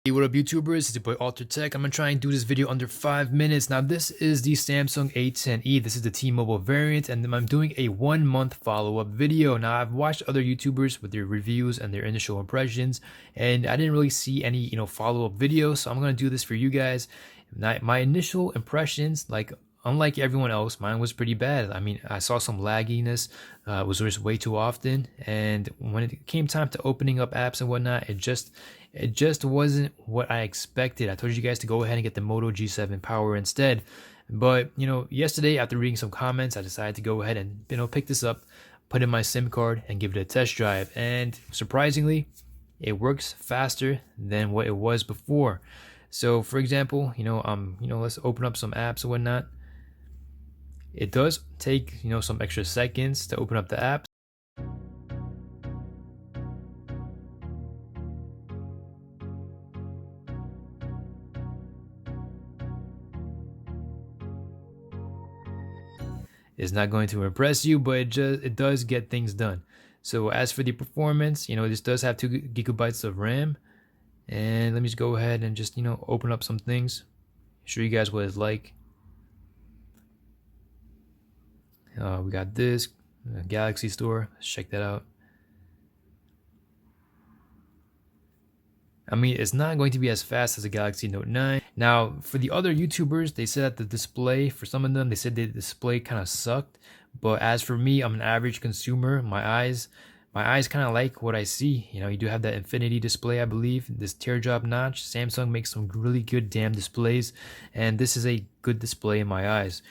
Hey, what up YouTubers, it's your boy Alter Tech. I'm gonna try and do this video under 5 minutes. Now this is the Samsung A10e, this is the T-Mobile variant, and I'm doing a 1-month follow-up video. Now I've watched other YouTubers with their reviews and their initial impressions, and I didn't really see any follow-up videos, so I'm gonna do this for you guys. My initial impressions, unlike everyone else, mine was pretty bad. I mean, I saw some lagginess, was just way too often, and when it came time to opening up apps and whatnot, it just wasn't what I expected. I told you guys to go ahead and get the Moto G7 Power instead, but yesterday after reading some comments, I decided to go ahead and pick this up, put in my SIM card, and give it a test drive. And surprisingly, it works faster than what it was before. So, for example, let's open up some apps and whatnot. It does take, some extra seconds to open up the apps. It's not going to impress you, but it does get things done. So as for the performance, this does have 2 gigabytes of RAM. And let me just go ahead and just, open up some things, show you guys what it's like. We got this Galaxy Store. Let's check that out. I mean, it's not going to be as fast as a Galaxy Note 9. Now, for the other YouTubers, they said that the display, for some of them, they said the display kind of sucked. But as for me, I'm an average consumer. My eyes kind of like what I see. You do have that infinity display, I believe, this teardrop notch. Samsung makes some really good damn displays, and this is a good display in my eyes.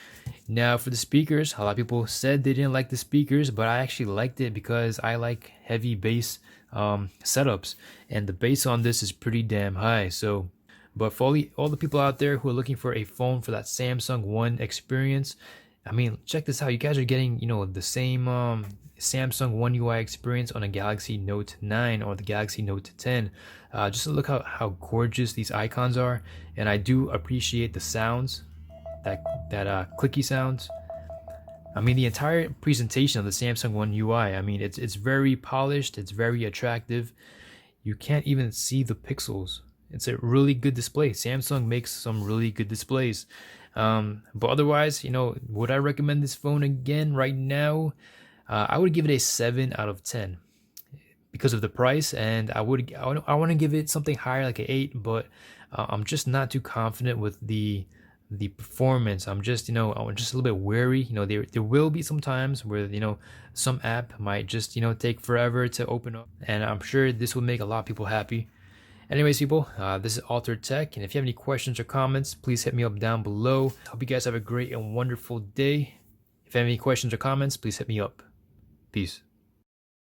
Now for the speakers, a lot of people said they didn't like the speakers, but I actually liked it because I like heavy bass setups, and the bass on this is pretty damn high. So, but for all the people out there who are looking for a phone for that Samsung One experience, I mean, check this out. You guys are getting, the same Samsung One UI experience on a Galaxy Note 9 or the Galaxy Note 10. Just look how gorgeous these icons are, and I do appreciate the sounds, that clicky sounds. I mean, the entire presentation of the Samsung One UI, I mean, it's very polished, it's very attractive. You can't even see the pixels. It's a really good display. Samsung makes some really good displays. But otherwise, would I recommend this phone again right now? I would give it a 7 out of 10 because of the price, and I want to give it something higher, like an 8, but I'm just not too confident with the performance. I'm just a little bit wary. There will be some times where some app might just take forever to open up, and I'm sure this will make a lot of people happy. Anyways, people, this is Alter Tech, and if you have any questions or comments, please hit me up down below. Hope you guys have a great and wonderful day. If you have any questions or comments, please hit me up. Peace.